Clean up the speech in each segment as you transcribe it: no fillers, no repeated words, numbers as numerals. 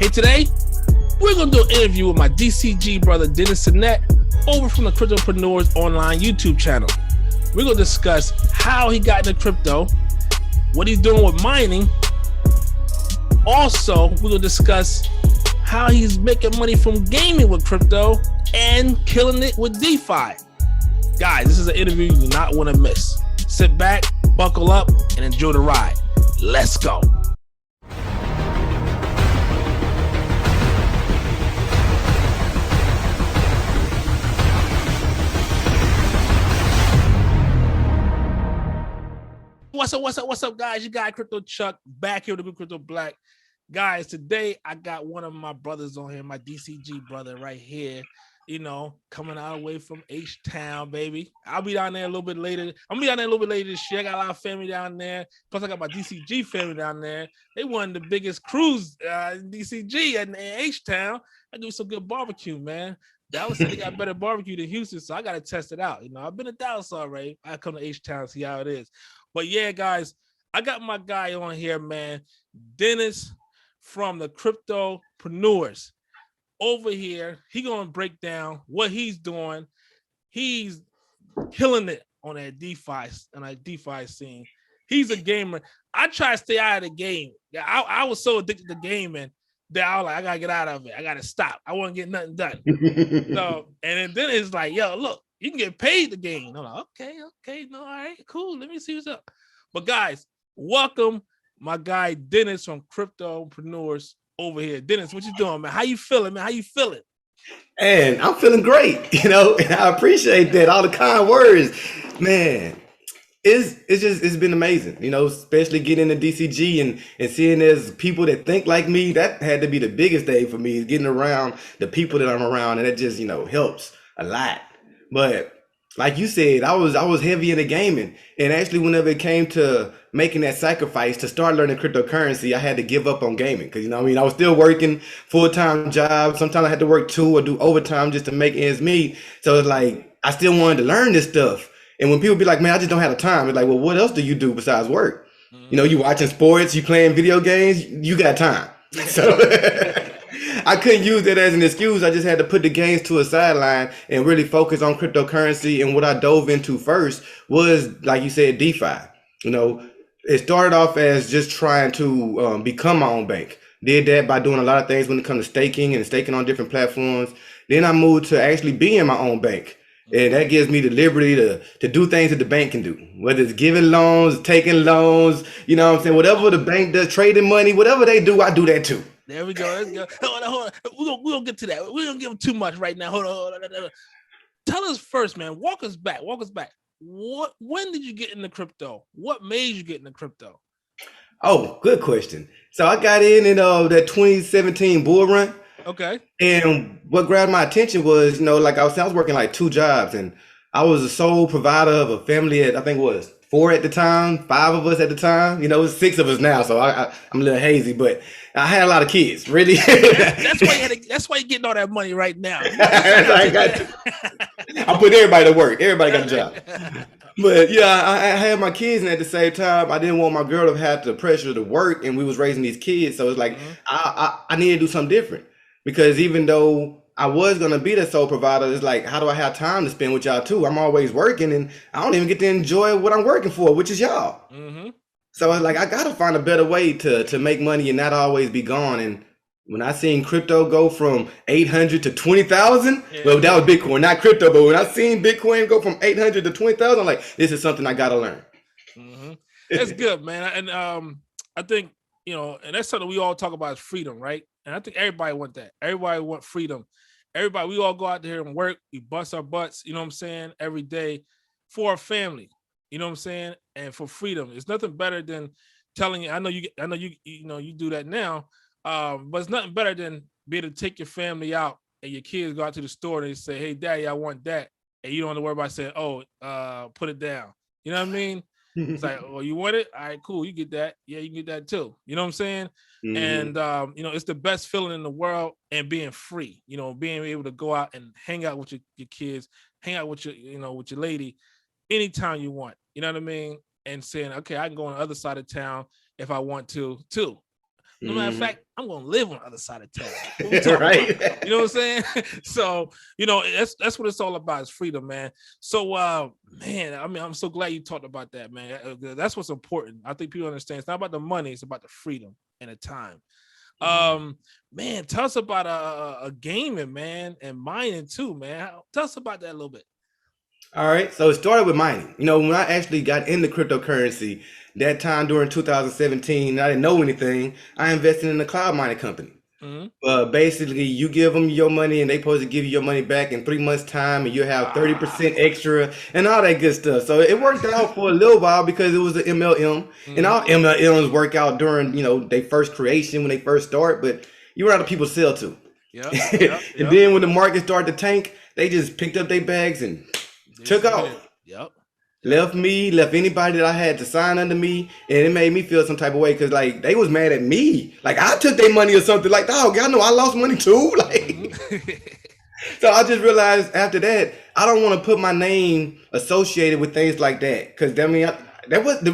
Hey, today we're gonna do an interview with my DCG brother Dennis Sinet over from the Cryptopreneurs Online YouTube channel. We're gonna discuss how he got into crypto, what he's doing with mining. Also, we're gonna discuss how he's making money from gaming with crypto and killing it with DeFi. Guys, this is an interview you do not want to miss. Sit back, buckle up, and enjoy the ride. Let's go. What's up, guys? You got Crypto Chuck back here with the Crypto Black. Guys, today I got one of my brothers on here, my DCG brother right here, coming all the way from H-Town, baby. I'll be down there a little bit later. I'm gonna be down there a little bit later this year. I got a lot of family down there. Plus, I got my DCG family down there. They one of the biggest crews in DCG in H-Town. I do some good barbecue, man. Dallas said they got better barbecue than Houston, so I gotta test it out. I've been to Dallas already. I come to H-Town, see how it is. But yeah, guys, I got my guy on here, man, Dennis from the Cryptopreneurs. Over here, he gonna break down what he's doing. He's killing it on that DeFi scene. He's a gamer. I try to stay out of the game. I was so addicted to gaming that I was like, I gotta get out of it. I gotta stop. I want to get nothing done. So, and then it's like, yo, look, you can get paid the game. I'm like, okay, no, all right, cool. Let me see what's up. But guys, welcome my guy Dennis from Cryptopreneurs over here. Dennis, what you doing, man? How you feeling, man? How you feeling? And I'm feeling great, and I appreciate that. All the kind words, man. It's been amazing, especially getting into DCG and seeing there's people that think like me. That had to be the biggest thing for me, is getting around the people that I'm around, and that just helps a lot. But like you said, I was heavy into gaming, and actually whenever it came to making that sacrifice to start learning cryptocurrency, I had to give up on gaming because I was still working full-time jobs. Sometimes I had to work 2 or do overtime just to make ends meet. So it's like I still wanted to learn this stuff. And when people be like, man, I just don't have the time, it's like, well, what else do you do besides work? You watching sports, you playing video games, you got time. So I couldn't use that as an excuse. I just had to put the games to a sideline and really focus on cryptocurrency. And what I dove into first was, like you said, DeFi. It started off as just trying to become my own bank. Did that by doing a lot of things when it comes to staking and staking on different platforms. Then I moved to actually being my own bank. And that gives me the liberty to do things that the bank can do, whether it's giving loans, taking loans, whatever the bank does, trading money, whatever they do, I do that too. There we go. Let's go. Hold on. We're gonna get to that. We don't give them too much right now. Hold on. Tell us first, man. Walk us back. When did you get into crypto? What made you get into crypto? Oh, good question. So I got in that 2017 bull run. Okay. And what grabbed my attention was, like I was working like 2 jobs, and I was the sole provider of a family at, I think it was 4 at the time, 5 of us at the time. It was 6 of us now, so I'm a little hazy, but I had a lot of kids, really. That's why you're getting all that money right now. I put everybody to work. Everybody got a job. But yeah, I had my kids, and at the same time, I didn't want my girl to have the pressure to work, and we was raising these kids. So it's like, I needed to do something different. Because even though I was going to be the sole provider, it's like, how do I have time to spend with y'all too? I'm always working, and I don't even get to enjoy what I'm working for, which is y'all. So it's like, I got to find a better way to make money and not always be gone. And when I seen crypto go from 800 to 20,000, well, that was Bitcoin, not crypto. But when I seen Bitcoin go from 800 to 20,000, I'm like, this is something I got to learn. That's good, man. And I think, and that's something we all talk about is freedom, right? And I think everybody want that. Everybody want freedom. We all go out there and work. We bust our butts, every day for our family, and for freedom. It's nothing better than telling you. I know you do that now, but it's nothing better than be able to take your family out and your kids go out to the store and they say, "Hey, Daddy, I want that," and you don't have to worry about saying, "Oh, put it down." You know what I mean? It's like, oh, you want it? All right, cool. You get that. Yeah, you can get that too. You know what I'm saying? And it's the best feeling in the world, and being free, being able to go out and hang out with your kids, hang out with with your lady anytime you want. You know what I mean? And saying, okay, I can go on the other side of town if I want to too. No matter of fact, I'm gonna live on the other side of town. What we talking Right. about? You know what I'm saying? So, that's what it's all about, is freedom, man. So man, I mean, I'm so glad you talked about that, man. That's what's important. I think people understand it's not about the money, it's about the freedom and the time. Man, tell us about a gaming, man, and mining too, man. Tell us about that a little bit. All right. So it started with mining. When I actually got into cryptocurrency, that time during 2017, I didn't know anything. I invested in a cloud mining company. Basically, you give them your money and they supposed to give you your money back in 3 months' time, and you have 30% extra and all that good stuff. So it worked out for a little while because it was an MLM, and all MLMs work out during their first creation when they first start, but you run out of people to sell to. Yeah. And then when the market started to tank, they just picked up their bags and took off. Yep. Left anybody that I had to sign under me, and it made me feel some type of way because like they was mad at me. Like I took their money or something. Like, dog, y'all know I lost money too. Like, so I just realized after that, I don't want to put my name associated with things like that because that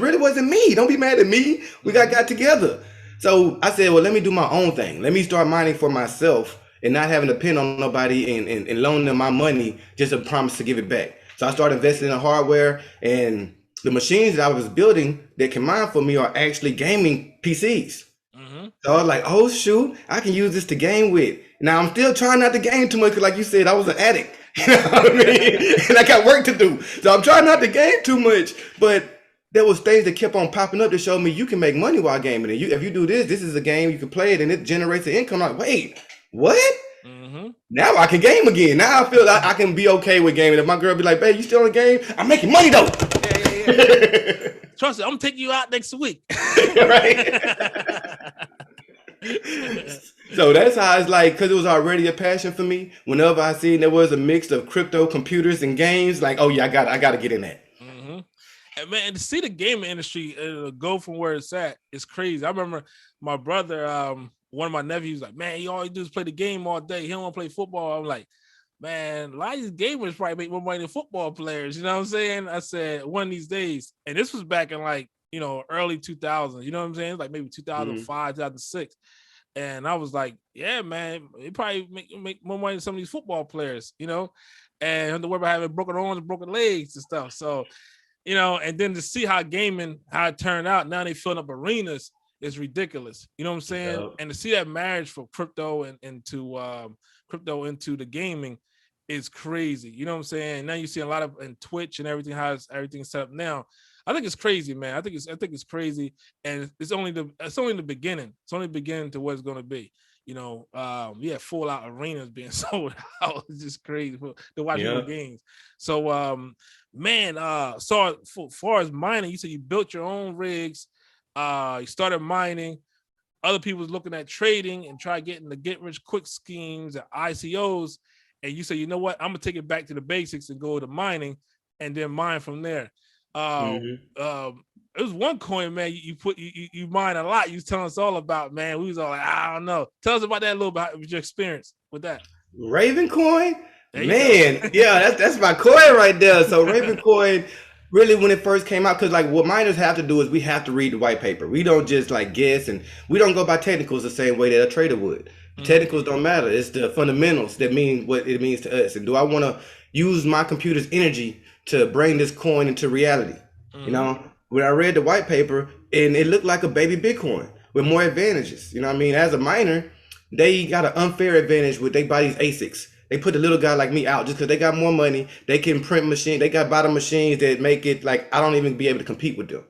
really wasn't me. Don't be mad at me. We got together. So I said, well, let me do my own thing. Let me start mining for myself and not having to depend on nobody and loaning them my money just a promise to give it back. So I started investing in hardware, and the machines that I was building that can mine for me are actually gaming PCs. So I was like, oh shoot, I can use this to game with. Now I'm still trying not to game too much because like you said, I was an addict. You know what I mean? And I got work to do. So I'm trying not to game too much, but there was things that kept on popping up to show me you can make money while gaming. And if you do this is a game, you can play it and it generates an income. I'm like, wait, what? Now I can game again. Now I feel like I can be okay with gaming. If my girl be like, babe, you still in the game? I'm making money though. Yeah. Trust me, I'm taking you out next week. Right. So that's how it's like, because it was already a passion for me. Whenever I seen there was a mix of crypto, computers, and games, like, oh yeah, I got to get in that. And man, to see the gaming industry go from where it's at is crazy. I remember my brother, one of my nephews, like, man, all he do is play the game all day. He don't want to play football. I'm like, man, a lot of these gamers probably make more money than football players. You know what I'm saying? I said, one of these days, and this was back in like, early 2000s. You know what I'm saying? Like maybe 2005, 2006. And I was like, yeah, man, they probably make more money than some of these football players, and have to worry about having broken arms and broken legs and stuff. So, and then to see how it turned out, now they filling up arenas is ridiculous. You know what I'm saying? Yep. And to see that marriage for crypto and into crypto into the gaming is crazy. You know what I'm saying? Now you see a lot of in Twitch and everything, how everything's set up now. I think it's crazy, man. I think it's crazy, and it's only the beginning. It's only the beginning to what it's going to be. Full out arenas being sold out. It's just crazy to watch more games. So, so for far as mining, you said you built your own rigs. You started mining. Other people was looking at trading and try getting the get rich quick schemes and ICOs. And you say, you know what? I'm gonna take it back to the basics and go to mining, and then mine from there. It was one coin, man. You mine a lot. You was telling us all about, man. We was all like, I don't know. Tell us about that a little bit. With your experience with that. Raven coin, man. Yeah, that's my coin right there. So Raven coin, really, when it first came out, because like what miners have to do is we have to read the white paper. We don't just like guess, and we don't go by technicals the same way that a trader would. Technicals don't matter. It's the fundamentals that mean what it means to us. And do I want to use my computer's energy to bring this coin into reality? When I read the white paper, and it looked like a baby Bitcoin with more advantages. You know what I mean? As a miner, they got an unfair advantage with they buy these ASICs. They put a little guy like me out just because they got more money. They can print machine. They got bottom machines that make it like I don't even be able to compete with them.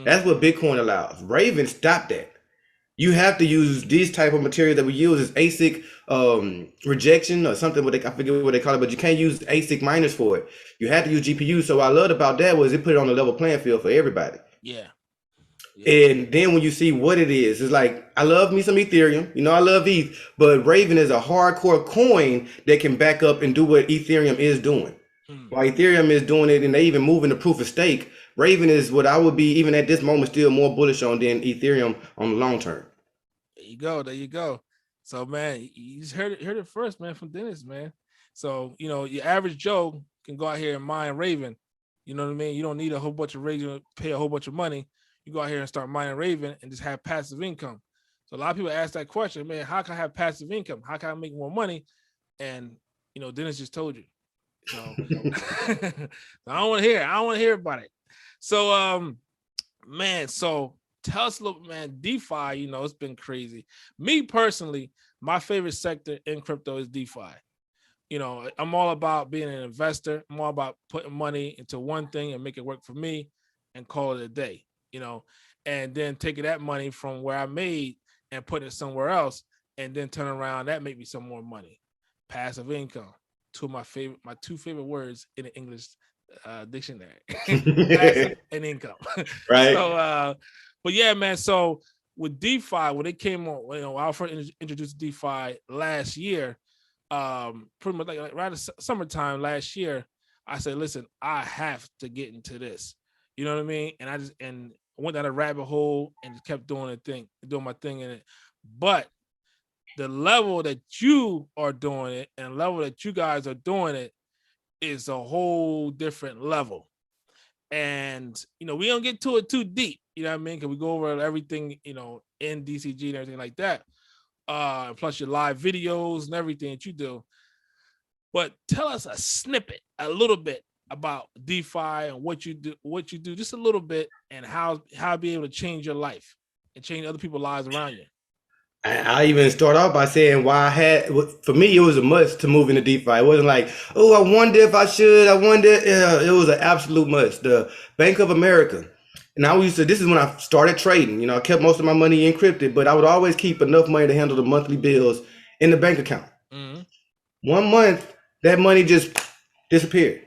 That's what Bitcoin allows. Raven stopped that. You have to use these type of material that we use as ASIC rejection or something. I forget what they call it, but you can't use ASIC miners for it. You have to use GPU. So what I loved about that was it put it on a level playing field for everybody. Yeah. And then when you see what it is, it's like, I love me some Ethereum. I love ETH, but Raven is a hardcore coin that can back up and do what Ethereum is doing. While Ethereum is doing it and they even moving to proof of stake, Raven is what I would be, even at this moment, still more bullish on than Ethereum on the long term. There you go. So, man, you just heard it first, man, from Dennis, man. So, your average Joe can go out here and mine Raven. You know what I mean? You don't need a whole bunch of rigs, pay a whole bunch of money. You go out here and start mining Raven and just have passive income. So a lot of people ask that question, man, how can I have passive income? How can I make more money? And Dennis just told you. So I don't want to hear it. I don't want to hear about it. So man, so tell us a little, man, DeFi, it's been crazy. Me personally, my favorite sector in crypto is DeFi. I'm all about being an investor. I'm all about putting money into one thing and make it work for me and call it a day, and then taking that money from where I made and putting it somewhere else and then turn around, that make me some more money. Passive income. My two favorite words in the English dictionary. Passive and income. Right. So but yeah, man, so with DeFi, when it came on, I first introduced DeFi last year, pretty much like right at summertime last year, I said, listen, I have to get into this. You know what I mean? And I went down a rabbit hole and just kept doing my thing in it. But the level that you are doing it and the level that you guys are doing it is a whole different level. And, we don't get to it too deep, you know what I mean? Because we go over everything, in DCG and everything like that. Plus your live videos and everything that you do. But tell us a snippet, a little bit about DeFi and what you do, just a little bit, and how be able to change your life and change other people's lives around you. I even start off by saying for me, it was a must to move into DeFi. It wasn't like, oh, I wonder if I should. It was an absolute must. The Bank of America. And this is when I started trading. I kept most of my money encrypted, but I would always keep enough money to handle the monthly bills in the bank account. Mm-hmm. 1 month, that money just disappeared.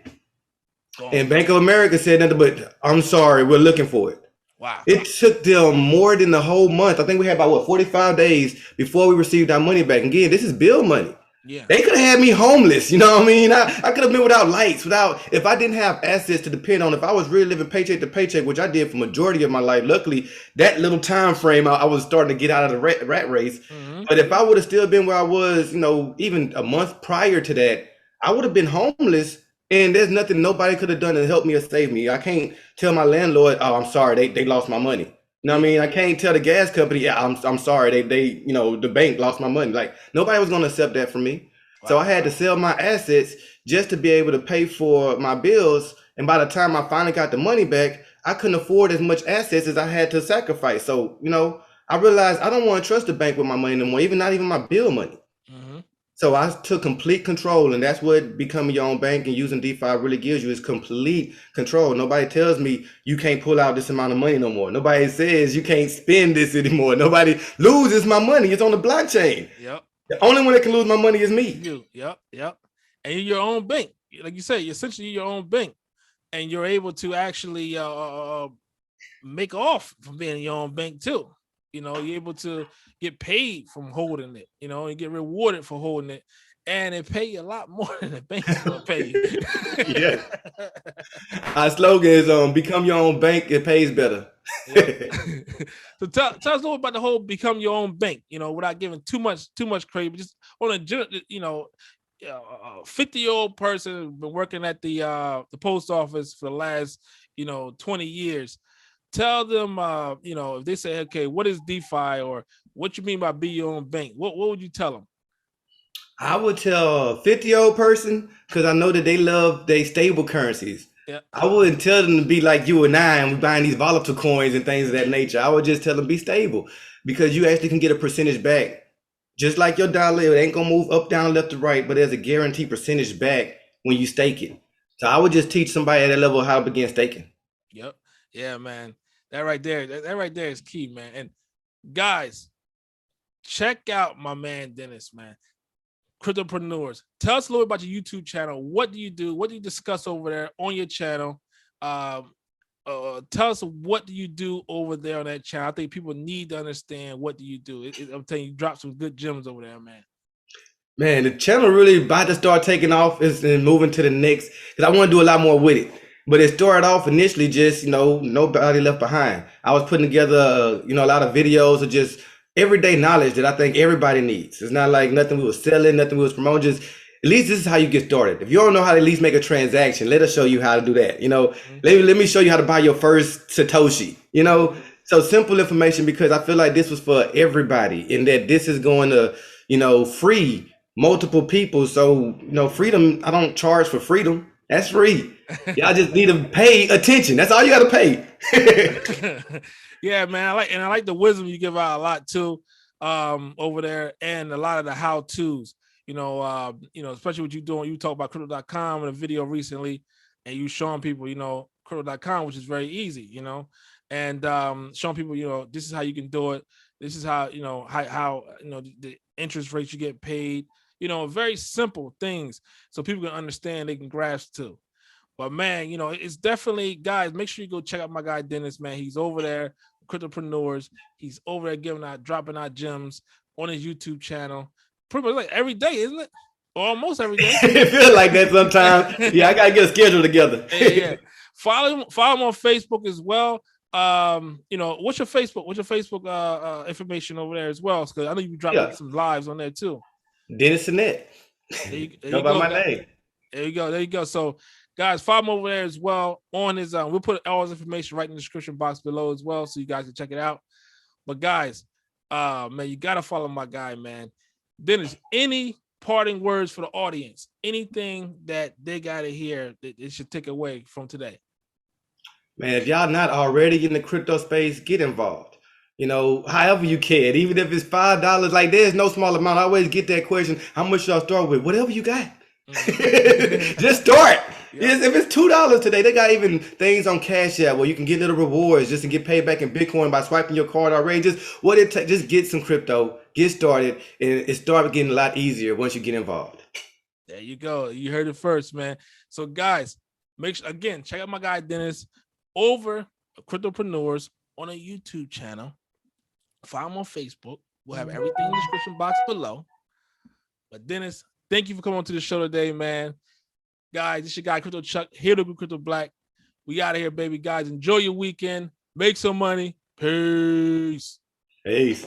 Oh. And Bank of America said nothing but, I'm sorry, we're looking for it. Wow. It took them more than the whole month. I think we had about 45 days before we received our money back. Again, this is bill money. Yeah. They could have had me homeless. You know what I mean? I could have been without lights, if I didn't have assets to depend on, if I was really living paycheck to paycheck, which I did for majority of my life. Luckily, that little time frame, I was starting to get out of the rat race. Mm-hmm. But if I would have still been where I was, even a month prior to that, I would have been homeless. And there's nothing nobody could have done to help me or save me. I can't tell my landlord, oh, I'm sorry, they lost my money. You know what I mean? I can't tell the gas company, yeah, I'm sorry, they the bank lost my money. Like, nobody was gonna accept that from me. Wow. So I had to sell my assets just to be able to pay for my bills. And by the time I finally got the money back, I couldn't afford as much assets as I had to sacrifice. So, I realized I don't want to trust the bank with my money no more, not even my bill money. Mm-hmm. So I took complete control, and that's what becoming your own bank and using DeFi really gives you, is complete control. Nobody tells me you can't pull out this amount of money no more. Nobody says you can't spend this anymore. Nobody loses my money. It's on the blockchain. Yep. The only one that can lose my money is me. You. Yep. And you're your own bank. Like you say, you're essentially your own bank, and you're able to actually make off from being your own bank too. You're able to get paid from holding it, and get rewarded for holding it. And it pay you a lot more than the bank will pay you. Yeah. Our slogan is become your own bank, it pays better. So tell us a little about the whole become your own bank, without giving too much credit, but just on a general, 50-year-old person been working at the post office for the last 20 years. Tell them, if they say, okay, what is DeFi, or what you mean by be your own bank? What would you tell them? I would tell a 50-year-old person, because I know that they love their stable currencies. Yeah. I wouldn't tell them to be like you and I, and we're buying these volatile coins and things of that nature. I would just tell them be stable, because you actually can get a percentage back. Just like your dollar, it ain't gonna move up, down, left, or right, but there's a guaranteed percentage back when you stake it. So I would just teach somebody at that level how to begin staking. Yep. Yeah, man. That right there is key, man. And guys, check out my man Dennis, man. Cryptopreneurs. Tell us a little bit about your YouTube channel. What do you do? What do you discuss over there on your channel? Tell us, what do you do over there on that channel? I think people need to understand, what do you do. I'm telling you, drop some good gems over there, man. Man, the channel really about to start taking off and moving to the next, because I want to do a lot more with it. But it started off initially just, nobody left behind. I was putting together, a lot of videos of just everyday knowledge that I think everybody needs. It's not like nothing we was selling, nothing we was promoting. Just, at least this is how you get started. If you don't know how to at least make a transaction, let us show you how to do that. Let me show you how to buy your first Satoshi. So simple information, because I feel like this was for everybody, and that this is going to, free multiple people. So, freedom, I don't charge for freedom. That's free. Y'all just need to pay attention. That's all you got to pay. Yeah, man. I like the wisdom you give out a lot too, over there, and a lot of the how-tos. Especially what you're doing. You talk about crypto.com in a video recently, and you showing people, crypto.com, which is very easy, and showing people, this is how you can do it. This is how, how the interest rates you get paid, very simple things so people can understand, they can grasp too. But man, it's definitely, guys, make sure you go check out my guy Dennis, man. He's over there, Cryptopreneurs. He's over there dropping out gems on his YouTube channel. Pretty much like every day, isn't it? Or almost every day. It feels like that sometimes. Yeah, I gotta get a schedule together. Yeah. Follow him on Facebook as well. What's your Facebook information over there as well? Because I know you be dropping some lives on there too. Dennis Sinet. Go by my name. There you go. So guys, follow him over there as well on his we'll put all his information right in the description box below as well, so you guys can check it out. But guys, man, you gotta follow my guy, man. Dennis, any parting words for the audience? Anything that they gotta hear that they should take away from today? Man, if y'all not already in the crypto space, get involved. However you can, even if it's $5, like there's no small amount. I always get that question, how much y'all start with? Whatever you got. Just start. Yes, if it's $2 today, they got even things on Cash App where you can get little rewards just to get paid back in Bitcoin by swiping your card already. Just what it takes, just get some crypto, get started, and it starts getting a lot easier once you get involved. There you go. You heard it first, man. So guys, make sure, again, check out my guy Dennis over Cryptopreneurs on a YouTube channel. Follow him on Facebook. We'll have everything in the description box below. But Dennis, thank you for coming on to the show today, man. Guys, this is your guy, Crypto Chuck, here to be Crypto Black. We out of here, baby. Guys, enjoy your weekend. Make some money. Peace. Peace.